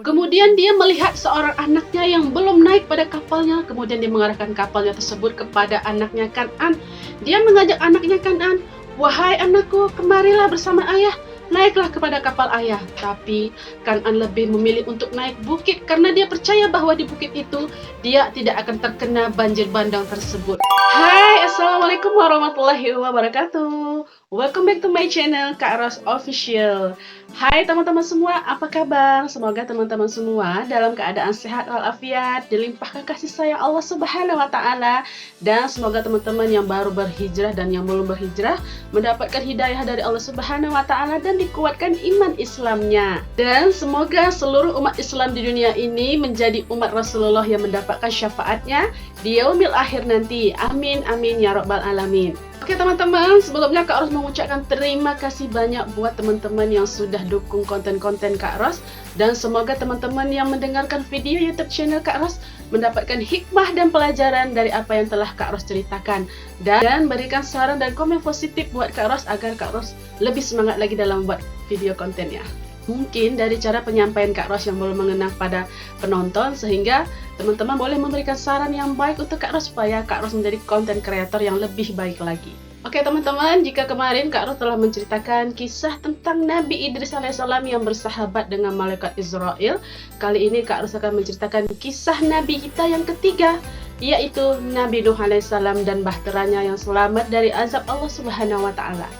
Kemudian dia melihat seorang anaknya yang belum naik pada kapalnya. Kemudian dia mengarahkan kapalnya tersebut kepada anaknya Kan'an. Dia mengajak anaknya Kan'an, "Wahai anakku, kemarilah bersama ayah. Naiklah kepada kapal ayah." Tapi Kan'an lebih memilih untuk naik bukit karena dia percaya bahwa di bukit itu dia tidak akan terkena banjir bandang tersebut. Hai, assalamualaikum warahmatullahi wabarakatuh. Welcome back to my channel, Kak Ros Official. Hai teman-teman semua, apa kabar? Semoga teman-teman semua dalam keadaan sehat walafiat, dilimpahkan kasih sayang Allah Subhanahu wa taala, dan semoga teman-teman yang baru berhijrah dan yang belum berhijrah mendapatkan hidayah dari Allah Subhanahu wa taala dan dikuatkan iman Islamnya. Dan semoga seluruh umat Islam di dunia ini menjadi umat Rasulullah yang mendapatkan syafaatnya di yaumil akhir nanti. Amin amin ya rabbal alamin. Oke teman-teman, sebelumnya Kak Ros mengucapkan terima kasih banyak buat teman-teman yang sudah dukung konten-konten Kak Ros, dan semoga teman-teman yang mendengarkan video YouTube channel Kak Ros mendapatkan hikmah dan pelajaran dari apa yang telah Kak Ros ceritakan, dan berikan saran dan komen positif buat Kak Ros agar Kak Ros lebih semangat lagi dalam buat video kontennya. Mungkin dari cara penyampaian Kak Ros yang belum mengena pada penonton, sehingga teman-teman boleh memberikan saran yang baik untuk Kak Ros supaya Kak Ros menjadi konten kreator yang lebih baik lagi. Oke teman-teman, jika kemarin Kak Ros telah menceritakan kisah tentang Nabi Idris alaihissalam yang bersahabat dengan malaikat Israel, kali ini Kak Ros akan menceritakan kisah Nabi kita yang ketiga, yaitu Nabi Nuh alaihissalam dan bahteranya yang selamat dari azab Allah Subhanahu wa taala.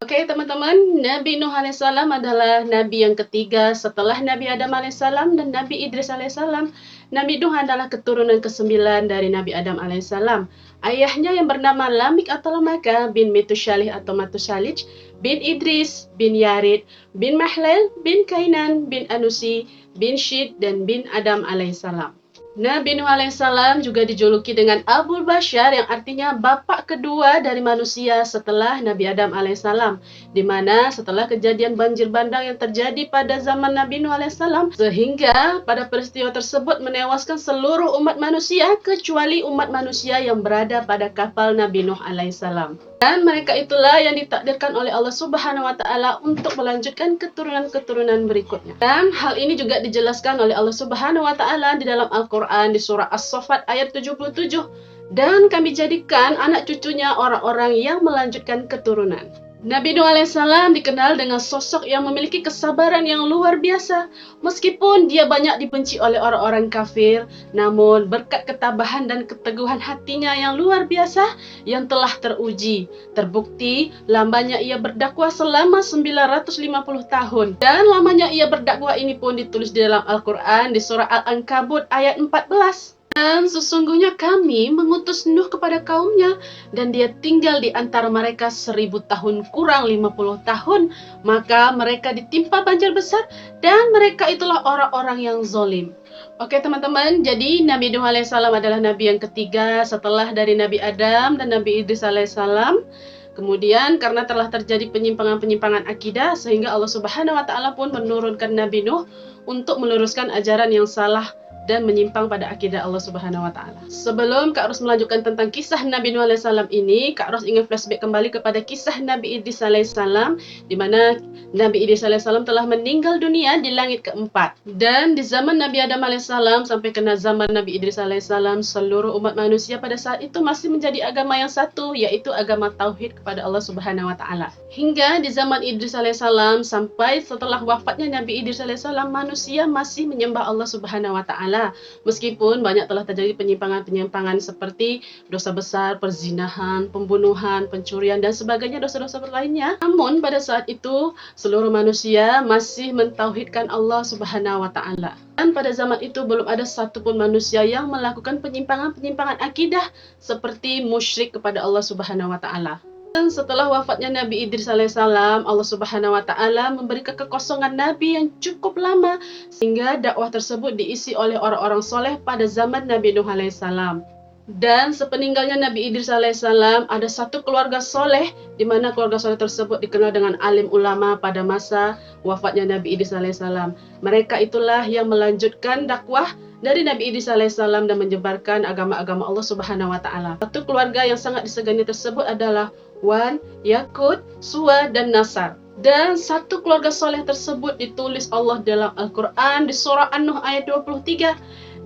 Oke teman-teman, Nabi Nuh alaihissalam adalah Nabi yang ketiga setelah Nabi Adam alaihissalam dan Nabi Idris alaihissalam. Nabi Nuh adalah keturunan ke-9 dari Nabi Adam alaihissalam. Ayahnya yang bernama Lamik atau Lamaka bin Metushalih atau Matusalij bin Idris bin Yarid bin Mahlel bin Kainan bin Anusi bin Syid dan bin Adam alaihissalam. Nabi Nuh alaihissalam juga dijuluki dengan Abul Bashar, yang artinya bapak kedua dari manusia setelah Nabi Adam alaihissalam, di mana setelah kejadian banjir bandang yang terjadi pada zaman Nabi Nuh alaihissalam, sehingga pada peristiwa tersebut menewaskan seluruh umat manusia kecuali umat manusia yang berada pada kapal Nabi Nuh alaihissalam. Dan mereka itulah yang ditakdirkan oleh Allah Subhanahu wa taala untuk melanjutkan keturunan-keturunan berikutnya. Dan hal ini juga dijelaskan oleh Allah Subhanahu wa taala di dalam Al-Qur'an di surah As-Saffat ayat 77. Dan kami jadikan anak cucunya orang-orang yang melanjutkan keturunan. Nabi Nuh alaihissalam dikenal dengan sosok yang memiliki kesabaran yang luar biasa. Meskipun dia banyak dibenci oleh orang-orang kafir, namun berkat ketabahan dan keteguhan hatinya yang luar biasa yang telah teruji, terbukti lamanya ia berdakwah selama 950 tahun. Dan lamanya ia berdakwah ini pun ditulis di dalam Al-Quran di surah Al-Ankabut ayat 14. Dan sesungguhnya kami mengutus Nuh kepada kaumnya, dan dia tinggal di antara mereka 1000 tahun kurang 50 tahun. Maka mereka ditimpa banjir besar, dan mereka itulah orang-orang yang zolim. Oke teman-teman, jadi Nabi Nuh alaihissalam adalah Nabi yang ketiga setelah dari Nabi Adam dan Nabi Idris alaihissalam. Kemudian karena telah terjadi penyimpangan-penyimpangan akidah, sehingga Allah Subhanahu wa taala pun menurunkan Nabi Nuh untuk meluruskan ajaran yang salah dan menyimpang pada akidah Allah Subhanahu wa taala. Sebelum Kak Ros melanjutkan tentang kisah Nabi Nuh alaihissalam ini, Kak Ros ingin flashback kembali kepada kisah Nabi Idris alaihissalam, di mana Nabi Idris alaihissalam telah meninggal dunia di langit keempat. Dan di zaman Nabi Adam alaihissalam sampai kena zaman Nabi Idris alaihissalam, seluruh umat manusia pada saat itu masih menjadi agama yang satu, yaitu agama tauhid kepada Allah Subhanahu wa taala. Hingga di zaman Idris alaihissalam sampai setelah wafatnya Nabi Idris alaihissalam, manusia masih menyembah Allah Subhanahu wa taala. Meskipun banyak telah terjadi penyimpangan-penyimpangan seperti dosa besar, perzinahan, pembunuhan, pencurian, dan sebagainya dosa-dosa lainnya. Namun pada saat itu seluruh manusia masih mentauhidkan Allah Subhanahu wa taala. Dan pada zaman itu belum ada satupun manusia yang melakukan penyimpangan-penyimpangan akidah seperti musyrik kepada Allah Subhanahu wa taala. Dan setelah wafatnya Nabi Idris alaihissalam, Allah Subhanahu wa taala memberikan kekosongan Nabi yang cukup lama, sehingga dakwah tersebut diisi oleh orang-orang soleh pada zaman Nabi Nuh alaihissalam. Dan sepeninggalnya Nabi Idris alaihissalam, ada satu keluarga soleh, di mana keluarga soleh tersebut dikenal dengan alim ulama pada masa wafatnya Nabi Idris alaihissalam. Mereka itulah yang melanjutkan dakwah dari Nabi Idris alaihissalam dan menyebarkan agama-agama Allah Subhanahu wa taala. Satu keluarga yang sangat disegani tersebut adalah Wan, Yakut, Suwa, dan Nasar. Dan satu keluarga soleh tersebut ditulis Allah dalam Al-Quran di surah An-Nuh ayat 23.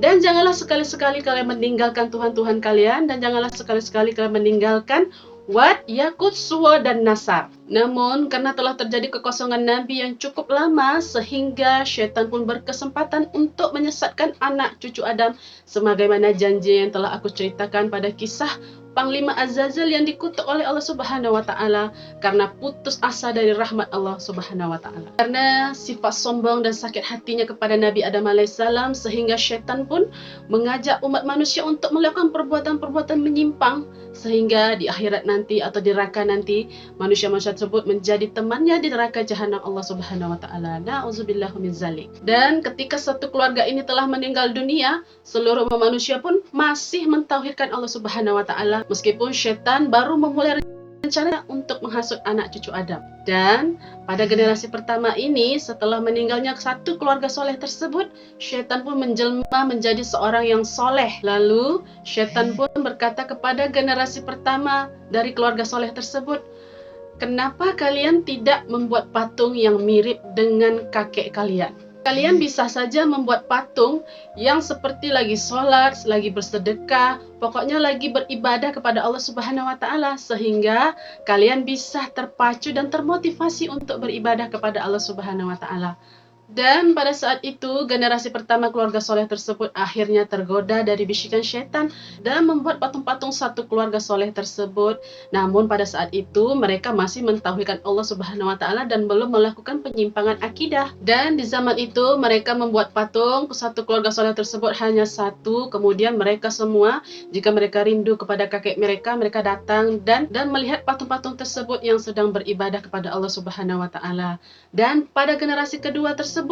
Dan janganlah sekali-sekali kalian meninggalkan Tuhan-Tuhan kalian, dan janganlah sekali-sekali kalian meninggalkan Wad, Yakut, Suwa, dan Nasar. Namun, karena telah terjadi kekosongan Nabi yang cukup lama, sehingga syaitan pun berkesempatan untuk menyesatkan anak cucu Adam, sebagaimana janji yang telah aku ceritakan pada kisah Panglima Azazel yang dikutuk oleh Allah Subhanahu wa taala karena putus asa dari rahmat Allah Subhanahu wa taala. Karena sifat sombong dan sakit hatinya kepada Nabi Adam alaihissalam, sehingga syaitan pun mengajak umat manusia untuk melakukan perbuatan-perbuatan menyimpang, sehingga di akhirat nanti atau di neraka nanti manusia-manusia tersebut menjadi temannya di neraka jahanam Allah Subhanahu wa taala. Na'udzubillahu min zalik. Dan ketika satu keluarga ini telah meninggal dunia, seluruh manusia pun masih mentauhidkan Allah Subhanahu wa taala, meskipun syaitan baru memulai rencana untuk menghasut anak cucu Adam. Dan pada generasi pertama ini, setelah meninggalnya satu keluarga soleh tersebut, syaitan pun menjelma menjadi seorang yang soleh. Lalu syaitan pun berkata kepada generasi pertama dari keluarga soleh tersebut, "Kenapa kalian tidak membuat patung yang mirip dengan kakek kalian? Kalian bisa saja membuat patung yang seperti lagi sholat, lagi bersedekah, pokoknya lagi beribadah kepada Allah Subhanahu wa taala, sehingga kalian bisa terpacu dan termotivasi untuk beribadah kepada Allah Subhanahu wa taala." Dan pada saat itu, generasi pertama keluarga soleh tersebut akhirnya tergoda dari bisikan syaitan dan membuat patung-patung satu keluarga soleh tersebut. Namun pada saat itu, mereka masih mentauhidkan Allah Subhanahu wa taala dan belum melakukan penyimpangan akidah. Dan di zaman itu, mereka membuat patung satu keluarga soleh tersebut hanya satu. Kemudian mereka semua, jika mereka rindu kepada kakek mereka, mereka datang dan melihat patung-patung tersebut yang sedang beribadah kepada Allah Subhanahu wa taala. Dan pada generasi kedua tersebut,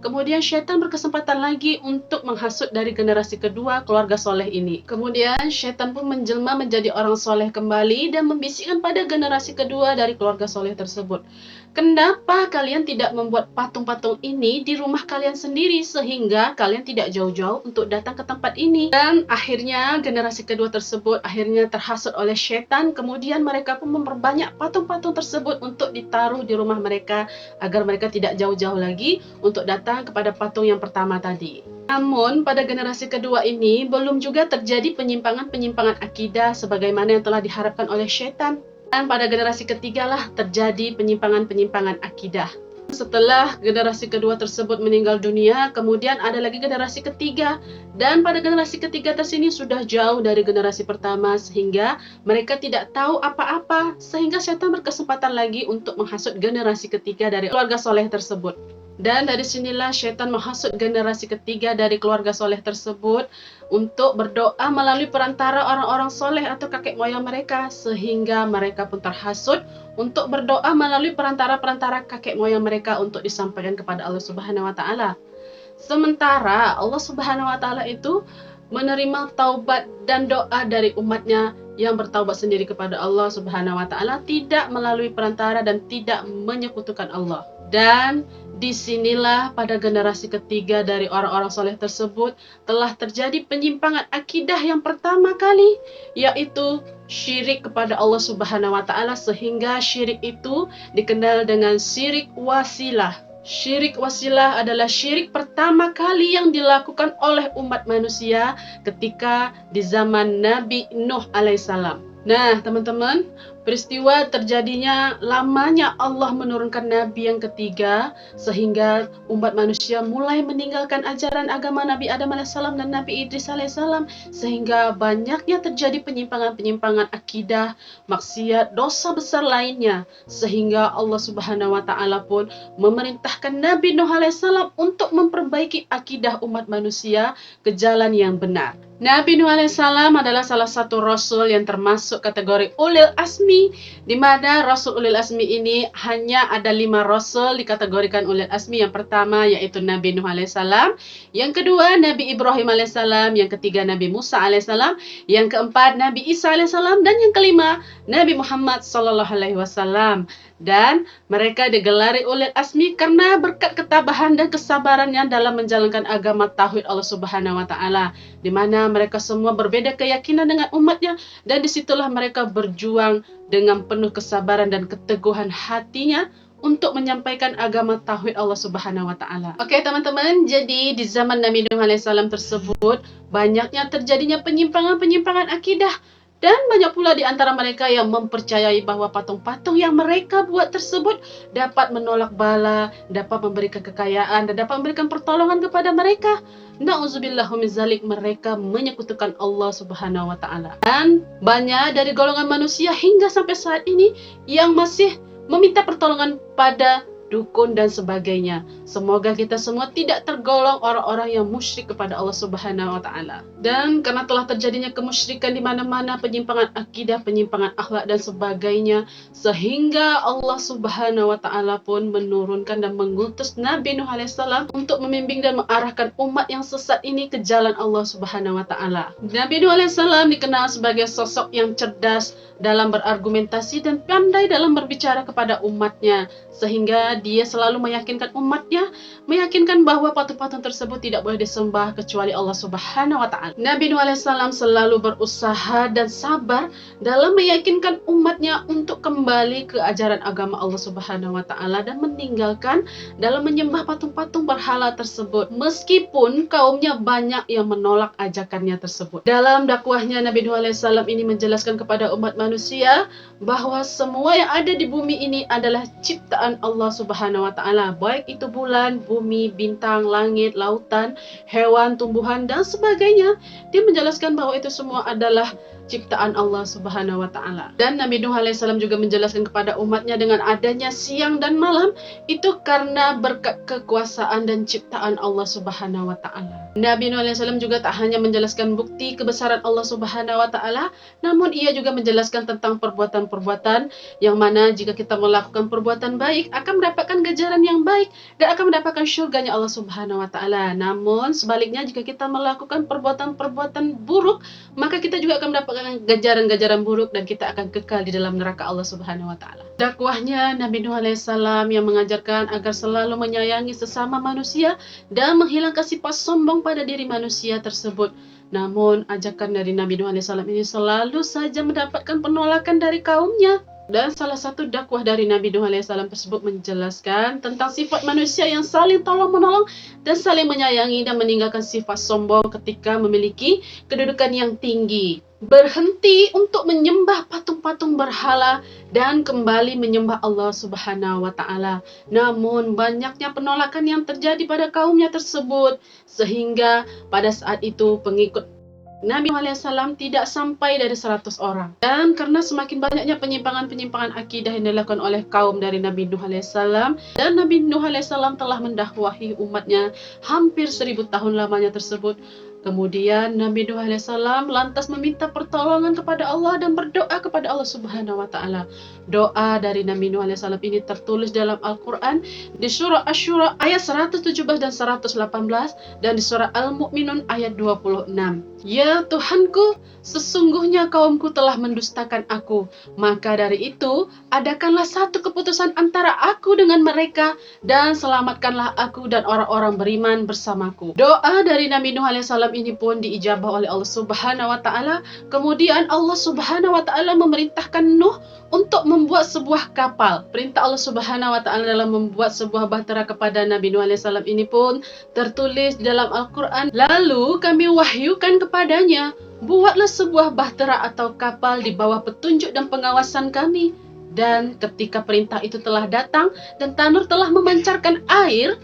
kemudian syaitan berkesempatan lagi untuk menghasut dari generasi kedua keluarga soleh ini. Kemudian syaitan pun menjelma menjadi orang soleh kembali dan membisikkan pada generasi kedua dari keluarga soleh tersebut, "Kenapa kalian tidak membuat patung-patung ini di rumah kalian sendiri, sehingga kalian tidak jauh-jauh untuk datang ke tempat ini?" Dan akhirnya generasi kedua tersebut akhirnya terhasut oleh syaitan. Kemudian mereka pun memperbanyak patung-patung tersebut untuk ditaruh di rumah mereka, agar mereka tidak jauh-jauh lagi untuk datang kepada patung yang pertama tadi. Namun pada generasi kedua ini belum juga terjadi penyimpangan-penyimpangan akidah sebagaimana yang telah diharapkan oleh syaitan. Dan pada generasi ketiga lah terjadi penyimpangan-penyimpangan akidah. Setelah generasi kedua tersebut meninggal dunia, kemudian ada lagi generasi ketiga. Dan pada generasi ketiga tersini sudah jauh dari generasi pertama, sehingga mereka tidak tahu apa-apa, sehingga syaitan berkesempatan lagi untuk menghasut generasi ketiga dari keluarga soleh tersebut. Dan dari sinilah syaitan menghasut generasi ketiga dari keluarga soleh tersebut untuk berdoa melalui perantara orang-orang soleh atau kakek moyang mereka, sehingga mereka pun terhasut untuk berdoa melalui perantara-perantara kakek moyang mereka untuk disampaikan kepada Allah Subhanahu wa taala. Sementara Allah Subhanahu wa taala itu menerima taubat dan doa dari umatnya yang bertaubat sendiri kepada Allah Subhanahu wa taala, tidak melalui perantara dan tidak menyekutukan Allah. Dan disinilah pada generasi ketiga dari orang-orang soleh tersebut telah terjadi penyimpangan akidah yang pertama kali, yaitu syirik kepada Allah Subhanahu wa taala, sehingga syirik itu dikenal dengan syirik wasilah. Syirik wasilah adalah syirik pertama kali yang dilakukan oleh umat manusia ketika di zaman Nabi Nuh alaihissalam. Nah, teman-teman, peristiwa terjadinya lamanya Allah menurunkan Nabi yang ketiga, sehingga umat manusia mulai meninggalkan ajaran agama Nabi Adam alaihissalam dan Nabi Idris alaihissalam, sehingga banyaknya terjadi penyimpangan-penyimpangan akidah, maksiat, dosa besar lainnya, sehingga Allah Subhanahu wa taala pun memerintahkan Nabi Nuh alaihissalam untuk memperbaiki akidah umat manusia ke jalan yang benar. Nabi Nuh alaihissalam adalah salah satu rasul yang termasuk kategori ulil asmi, di mana rasul ulil asmi ini hanya ada 5 rasul dikategorikan ulil asmi. Yang pertama yaitu Nabi Nuh alaihissalam, yang kedua Nabi Ibrahim alaihissalam, yang ketiga Nabi Musa alaihissalam, yang keempat Nabi Isa alaihissalam, dan yang kelima Nabi Muhammad sallallahu alaihi wasallam. Dan mereka digelari ulil asmi karena berkat ketabahan dan kesabarannya dalam menjalankan agama tauhid Allah Subhanahu wa taala, di mana mereka semua berbeda keyakinan dengan umatnya, dan disitulah mereka berjuang dengan penuh kesabaran dan keteguhan hatinya untuk menyampaikan agama tauhid Allah Subhanahu wa taala. Oke, teman-teman, jadi di zaman Nabi Nuh alaihissalam tersebut banyaknya terjadinya penyimpangan-penyimpangan akidah. Dan banyak pula di antara mereka yang mempercayai bahwa patung-patung yang mereka buat tersebut dapat menolak bala, dapat memberikan kekayaan, dan dapat memberikan pertolongan kepada mereka. Na'udzubillah min zalik, mereka menyekutukan Allah Subhanahu wa taala. Dan banyak dari golongan manusia hingga sampai saat ini yang masih meminta pertolongan pada dukun dan sebagainya. Semoga kita semua tidak tergolong orang-orang yang musyrik kepada Allah Subhanahu wa taala. Dan karena telah terjadinya kemusyrikan di mana-mana, penyimpangan akidah, penyimpangan akhlak dan sebagainya, sehingga Allah Subhanahu wa taala pun menurunkan dan mengutus Nabi Nuh alaihissalam untuk membimbing dan mengarahkan umat yang sesat ini ke jalan Allah Subhanahu wa taala. Nabi Nuh alaihissalam dikenal sebagai sosok yang cerdas dalam berargumentasi dan pandai dalam berbicara kepada umatnya, sehingga dia selalu meyakinkan umatnya, meyakinkan bahwa patung-patung tersebut tidak boleh disembah kecuali Allah Subhanahu wa taala. Nabi Nuh alaihissalam selalu berusaha dan sabar dalam meyakinkan umatnya untuk kembali ke ajaran agama Allah Subhanahu wa taala dan meninggalkan dalam menyembah patung-patung berhala tersebut, meskipun kaumnya banyak yang menolak ajakannya tersebut. Dalam dakwahnya, Nabi Nuh alaihissalam ini menjelaskan kepada umat manusia bahwa semua yang ada di bumi ini adalah ciptaan Allah Subhanahu wa taala, baik itu bulan, bumi, bintang, langit, lautan, hewan, tumbuhan dan sebagainya. Dia menjelaskan bahwa itu semua adalah ciptaan Allah Subhanahu wa taala. Dan Nabi Nuh alaihissalam juga menjelaskan kepada umatnya dengan adanya siang dan malam itu karena berkat kekuasaan dan ciptaan Allah Subhanahu wa taala. Nabi Nuh alaihissalam juga tak hanya menjelaskan bukti kebesaran Allah Subhanahu wa taala, namun ia juga menjelaskan tentang perbuatan-perbuatan yang mana jika kita melakukan perbuatan baik akan mendapatkan ganjaran yang baik dan akan mendapatkan syurganya Allah Subhanahu wa taala. Namun sebaliknya, jika kita melakukan perbuatan-perbuatan buruk, maka kita juga akan mendapatkan ganjaran-ganjaran buruk dan kita akan kekal di dalam neraka Allah Subhanahu wa taala. Dakwahnya Nabi Nuh alaihissalam yang mengajarkan agar selalu menyayangi sesama manusia dan menghilangkan sifat sombong pada diri manusia tersebut. Namun ajakan dari Nabi Nuh alaihissalam ini selalu saja mendapatkan penolakan dari kaumnya. Dan salah satu dakwah dari Nabi Nuh alaihissalam tersebut menjelaskan tentang sifat manusia yang saling tolong-menolong dan saling menyayangi dan meninggalkan sifat sombong ketika memiliki kedudukan yang tinggi. Berhenti untuk menyembah patung-patung berhala dan kembali menyembah Allah Subhanahu wa taala. Namun banyaknya penolakan yang terjadi pada kaumnya tersebut, sehingga pada saat itu pengikut Nabi alaihissalam tidak sampai dari 100 orang. Dan karena semakin banyaknya penyimpangan-penyimpangan akidah yang dilakukan oleh kaum dari Nabi Nuh alaihissalam, dan Nabi Nuh alaihissalam telah mendakwahi umatnya hampir 1000 tahun lamanya tersebut, kemudian Nabi Nuh alaihissalam lantas meminta pertolongan kepada Allah dan berdoa kepada Allah Subhanahu wa taala. Doa dari Nabi Nuh alaihissalam ini tertulis dalam Al-Quran di surah Asy-Syura ayat 117 dan 118, dan di surah Al-Mu'minun ayat 26. Ya Tuhanku, sesungguhnya kaumku telah mendustakan aku, maka dari itu adakanlah satu keputusan antara aku dengan mereka, dan selamatkanlah aku dan orang-orang beriman bersamaku. Doa dari Nabi Nuh alaihissalam ini pun diijabah oleh Allah Subhanahu wa taala. Kemudian Allah Subhanahu wa taala memerintahkan Nuh untuk membuat sebuah kapal. Perintah Allah Subhanahu wa taala dalam membuat sebuah bahtera kepada Nabi Nuh alaihissalam ini pun tertulis dalam Al-Quran. Lalu kami wahyukan kepadanya, buatlah sebuah bahtera atau kapal di bawah petunjuk dan pengawasan kami. Dan ketika perintah itu telah datang dan tanur telah memancarkan air,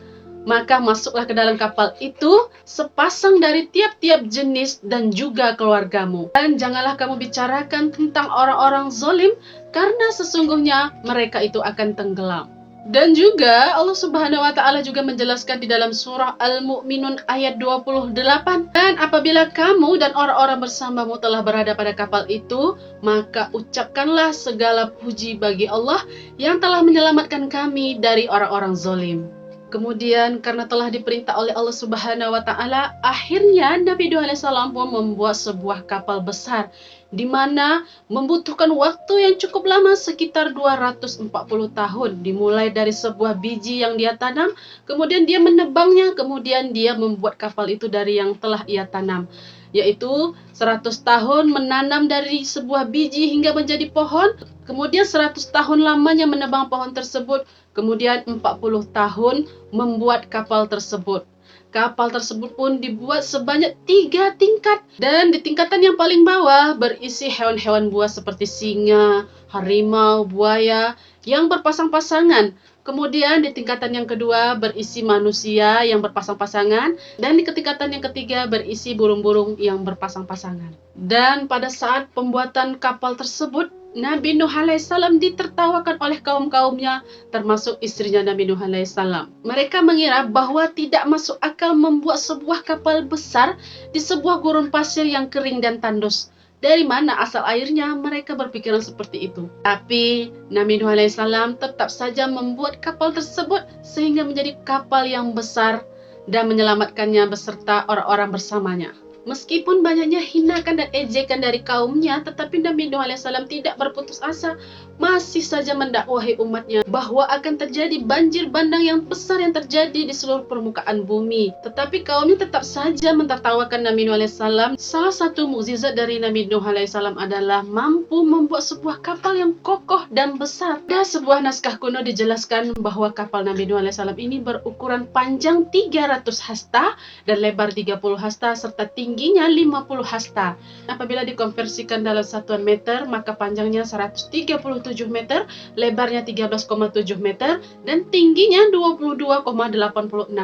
maka masuklah ke dalam kapal itu sepasang dari tiap-tiap jenis dan juga keluargamu. Dan janganlah kamu bicarakan tentang orang-orang zalim, karena sesungguhnya mereka itu akan tenggelam. Dan juga Allah Subhanahu wa taala juga menjelaskan di dalam surah Al-Mu'minun ayat 28, dan apabila kamu dan orang-orang bersamamu telah berada pada kapal itu, maka ucapkanlah segala puji bagi Allah yang telah menyelamatkan kami dari orang-orang zalim. Kemudian karena telah diperintah oleh Allah Subhanahu wa taala, akhirnya Nabi Nuh alaihissalam pun membuat sebuah kapal besar di mana membutuhkan waktu yang cukup lama, sekitar 240 tahun, dimulai dari sebuah biji yang dia tanam, kemudian dia menebangnya, kemudian dia membuat kapal itu dari yang telah ia tanam, yaitu 100 tahun menanam dari sebuah biji hingga menjadi pohon, kemudian 100 tahun lamanya menebang pohon tersebut, kemudian 40 tahun membuat kapal tersebut. Kapal tersebut pun dibuat sebanyak 3 tingkat, dan di tingkatan yang paling bawah berisi hewan-hewan buas seperti singa, harimau, buaya yang berpasang-pasangan. Kemudian di tingkatan yang kedua berisi manusia yang berpasang-pasangan, dan di tingkatan yang ketiga berisi burung-burung yang berpasang-pasangan. Dan pada saat pembuatan kapal tersebut, Nabi Nuh alaihissalam ditertawakan oleh kaum-kaumnya, termasuk istrinya Nabi Nuh alaihissalam. Mereka mengira bahwa tidak masuk akal membuat sebuah kapal besar di sebuah gurun pasir yang kering dan tandus. Dari mana asal airnya? Mereka berpikiran seperti itu. Tapi Nabi Nuh alaihissalam tetap saja membuat kapal tersebut sehingga menjadi kapal yang besar dan menyelamatkannya beserta orang-orang bersamanya. Meskipun banyaknya hinakan dan ejekan dari kaumnya, tetapi Nabi Nuh alaihissalam tidak berputus asa, masih saja mendakwahi umatnya bahwa akan terjadi banjir bandang yang besar yang terjadi di seluruh permukaan bumi. Tetapi kaumnya tetap saja mentertawakan Nabi Nuh alaihissalam. Salah satu mukjizat dari Nabi Nuh alaihissalam adalah mampu membuat sebuah kapal yang kokoh dan besar. Ada sebuah naskah kuno dijelaskan bahwa kapal Nabi Nuh alaihissalam ini berukuran panjang 300 hasta dan lebar 30 hasta serta tingginya 50 hasta. Apabila dikonversikan dalam satuan meter, maka panjangnya 137 meter, lebarnya 13,7 meter, dan tingginya 22,86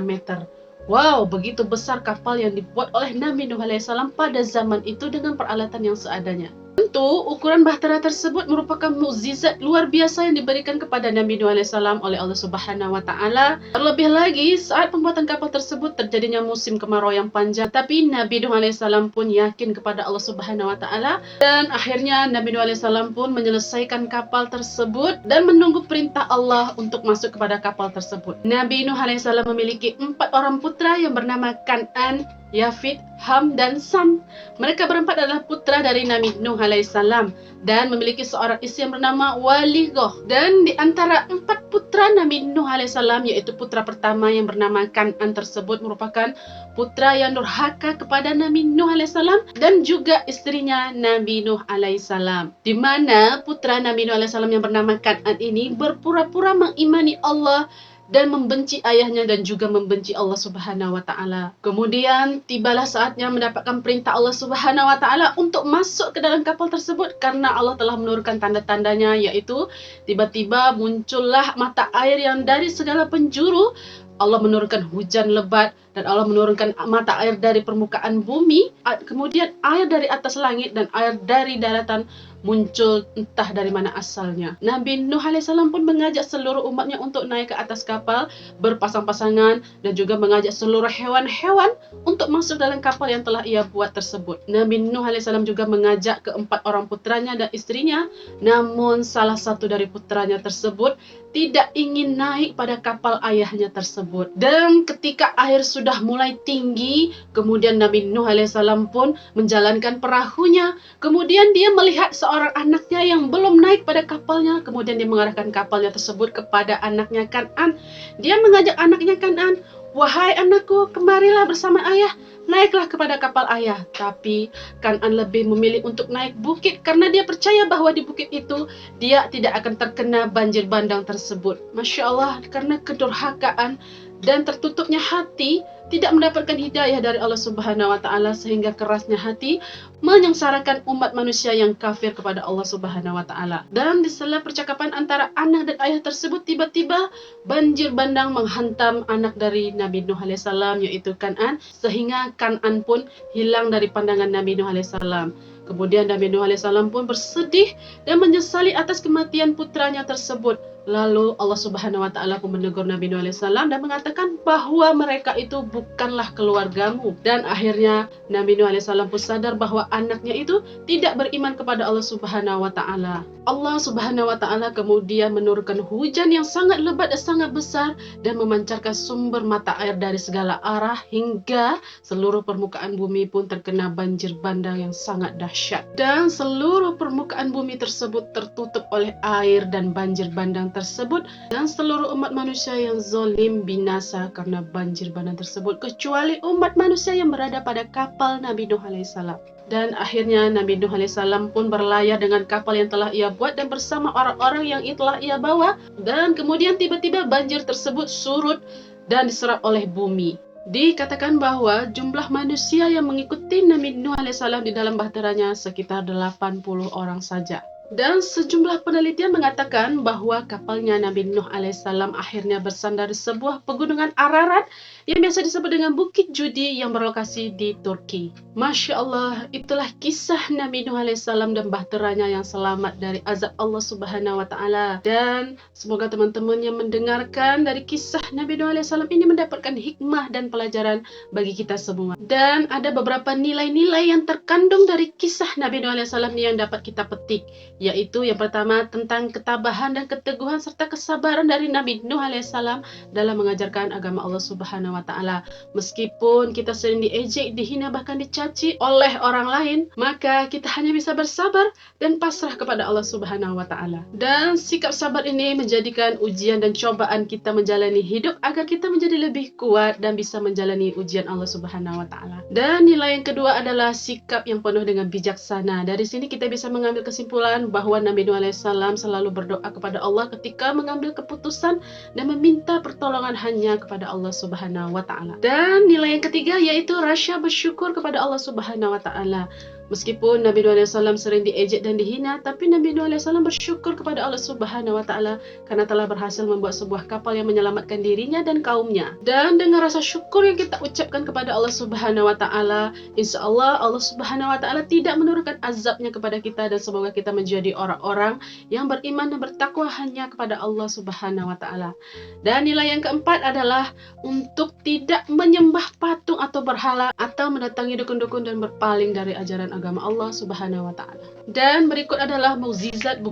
meter. Wow, begitu besar kapal yang dibuat oleh Nabi Nuh alaihissalam pada zaman itu dengan peralatan yang seadanya. Tentu, ukuran bahtera tersebut merupakan mukjizat luar biasa yang diberikan kepada Nabi Nuh alaihissalam oleh Allah Subhanahu wa taala. Terlebih lagi, saat pembuatan kapal tersebut terjadinya musim kemarau yang panjang, tapi Nabi Nuh alaihissalam pun yakin kepada Allah Subhanahu wa taala, dan akhirnya Nabi Nuh alaihissalam pun menyelesaikan kapal tersebut dan menunggu perintah Allah untuk masuk kepada kapal tersebut. Nabi Nuh alaihissalam memiliki 4 orang putra yang bernama Kan'an, Yafid, Ham, dan Sam. Mereka berempat adalah putra dari Nabi Nuh alaihissalam dan memiliki seorang istri yang bernama Waligoh. Dan di antara 4 putra Nabi Nuh alaihissalam, yaitu putra pertama yang bernama Kan'an tersebut merupakan putra yang durhaka kepada Nabi Nuh alaihissalam dan juga istrinya Nabi Nuh alaihissalam. Di mana putra Nabi Nuh alaihissalam yang bernama Kan'an ini berpura-pura mengimani Allah dan membenci ayahnya dan juga membenci Allah Subhanahu wa taala. Kemudian tibalah saatnya mendapatkan perintah Allah Subhanahu wa taala untuk masuk ke dalam kapal tersebut karena Allah telah menurunkan tanda-tandanya, yaitu tiba-tiba muncullah mata air yang dari segala penjuru. Allah menurunkan hujan lebat dan Allah menurunkan mata air dari permukaan bumi, kemudian air dari atas langit dan air dari daratan muncul entah dari mana asalnya. Nabi Nuh alaihissalam pun mengajak seluruh umatnya untuk naik ke atas kapal berpasang-pasangan dan juga mengajak seluruh hewan-hewan untuk masuk dalam kapal yang telah ia buat tersebut. Nabi Nuh alaihissalam juga mengajak keempat orang putranya dan istrinya, namun salah satu dari putranya tersebut tidak ingin naik pada kapal ayahnya tersebut. Dan ketika air sudah mulai tinggi, kemudian Nabi Nuh alaihissalam pun menjalankan perahunya. Kemudian dia melihat seorang anaknya yang belum naik pada kapalnya. Kemudian dia mengarahkan kapalnya tersebut kepada anaknya Kan'an. Dia mengajak anaknya Kan'an, "Wahai anakku, kemarilah bersama ayah, naiklah kepada kapal ayah." Tapi Kan'an lebih memilih untuk naik bukit karena dia percaya bahwa di bukit itu dia tidak akan terkena banjir bandang tersebut. Masya Allah, karena kedurhakaan dan tertutupnya hati, tidak mendapatkan hidayah dari Allah Subhanahu wa taala, sehingga kerasnya hati menyengsarakan umat manusia yang kafir kepada Allah Subhanahu wa taala. Dan di sela percakapan antara anak dan ayah tersebut, tiba-tiba banjir bandang menghantam anak dari Nabi Nuh alaihissalam, yaitu Kan'an, sehingga Kan'an pun hilang dari pandangan Nabi Nuh alaihissalam. Kemudian Nabi Nuh alaihissalam pun bersedih dan menyesali atas kematian putranya tersebut. Lalu Allah Subhanahu wa taala pun menegur Nabi Nuh alaihissalam dan mengatakan bahwa mereka itu bukanlah keluargamu. Dan akhirnya Nabi Nuh alaihissalam pun sadar bahwa anaknya itu tidak beriman kepada Allah Subhanahu wa taala. Allah Subhanahu wa taala kemudian menurunkan hujan yang sangat lebat dan sangat besar dan memancarkan sumber mata air dari segala arah hingga seluruh permukaan bumi pun terkena banjir bandang yang sangat dahsyat. Dan seluruh permukaan bumi tersebut tertutup oleh air dan banjir bandang tersebut, dan seluruh umat manusia yang zalim binasa karena banjir bandang tersebut kecuali umat manusia yang berada pada kapal Nabi Nuh alaihissalam. Dan akhirnya Nabi Nuh alaihissalam pun berlayar dengan kapal yang telah ia buat dan bersama orang-orang yang telah ia bawa, dan kemudian tiba-tiba banjir tersebut surut dan diserap oleh bumi. Dikatakan bahwa jumlah manusia yang mengikuti Nabi Nuh alaihissalam di dalam bahteranya sekitar 80 orang saja. Dan sejumlah penelitian mengatakan bahwa kapalnya Nabi Nuh alaihissalam akhirnya bersandar di sebuah pegunungan Ararat yang biasa disebut dengan Bukit Judi yang berlokasi di Turki. Masya Allah, itulah kisah Nabi Nuh alaihissalam dan bahteranya yang selamat dari azab Allah Subhanahu wa taala. Dan semoga teman-teman yang mendengarkan dari kisah Nabi Nuh alaihissalam ini mendapatkan hikmah dan pelajaran bagi kita semua. Dan ada beberapa nilai-nilai yang terkandung dari kisah Nabi Nuh alaihissalam yang dapat kita petik, yaitu yang pertama tentang ketabahan dan keteguhan serta kesabaran dari Nabi Nuh alaihissalam dalam mengajarkan agama Allah Subhanahu wa taala. Meskipun kita sering diejek, dihina, bahkan dicaci oleh orang lain, maka kita hanya bisa bersabar dan pasrah kepada Allah Subhanahu wa taala. Dan sikap sabar ini menjadikan ujian dan cobaan kita menjalani hidup agar kita menjadi lebih kuat dan bisa menjalani ujian Allah Subhanahu wa taala. Dan nilai yang kedua adalah sikap yang penuh dengan bijaksana. Dari sini kita bisa mengambil kesimpulan bahwa Nabi Nuh alaihissalam selalu berdoa kepada Allah ketika mengambil keputusan dan meminta pertolongan hanya kepada Allah Subhanahu wa taala. Dan nilai yang ketiga yaitu rasa bersyukur kepada Allah Subhanahu wa taala. Meskipun Nabi Nuh alaihissalam sering diejek dan dihina, tapi Nabi Nuh alaihissalam bersyukur kepada Allah Subhanahu wa taala karena telah berhasil membuat sebuah kapal yang menyelamatkan dirinya dan kaumnya. Dan dengan rasa syukur yang kita ucapkan kepada Allah Subhanahu wa taala, insyaallah Allah Subhanahu wa taala tidak menurunkan azabnya kepada kita, dan semoga kita menjadi orang-orang yang beriman dan bertakwa hanya kepada Allah Subhanahu wa taala. Dan nilai yang keempat adalah untuk tidak menyembah patung atau berhala atau mendatangi dukun-dukun dan berpaling dari ajaran agama Allah Subhanahu wa taala. Dan berikut adalah mukjizat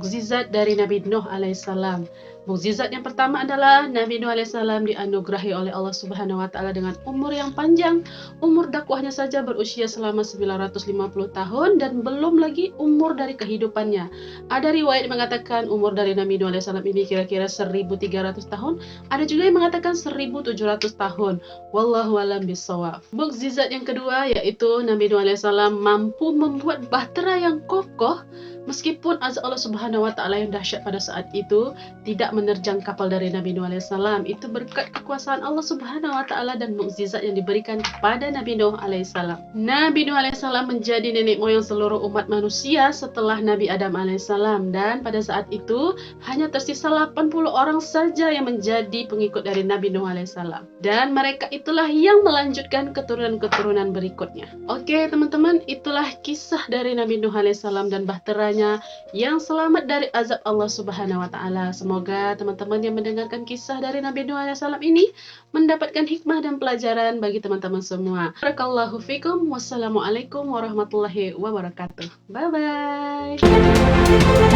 dari Nabi Nuh alaihissalam. Mukjizat yang pertama adalah Nabi Nuh alaihissalam dianugerahi oleh Allah Subhanahu wa taala dengan umur yang panjang. Umur dakwahnya saja berusia selama 950 tahun dan belum lagi umur dari kehidupannya. Ada riwayat mengatakan umur dari Nabi Nuh alaihissalam ini kira-kira 1300 tahun. Ada juga yang mengatakan 1700 tahun. Wallahu a'lam bishawab. Mukjizat yang kedua yaitu Nabi Nuh alaihissalam mampu membuat bahtera yang kokoh meskipun azab Allah Subhanahu wa taala yang dahsyat pada saat itu tidak menerjang kapal dari Nabi Nuh alaihissalam. Itu berkat kekuasaan Allah Subhanahu wa taala dan mukjizat yang diberikan kepada Nabi Nuh alaihissalam. Nabi Nuh alaihissalam menjadi nenek moyang seluruh umat manusia setelah Nabi Adam alaihissalam, dan pada saat itu hanya tersisa 80 orang saja yang menjadi pengikut dari Nabi Nuh alaihissalam. Dan mereka itulah yang melanjutkan keturunan-keturunan berikutnya. Oke teman-teman, itulah kisah dari Nabi Nuh alaihissalam dan bahteranya yang selamat dari azab Allah Subhanahu wa taala. Semoga teman-teman yang mendengarkan kisah dari Nabi Nuh alaihissalam ini mendapatkan hikmah dan pelajaran bagi teman-teman semua. Barakallahu fikum. Wassalamualaikum warahmatullahi wabarakatuh. Bye bye.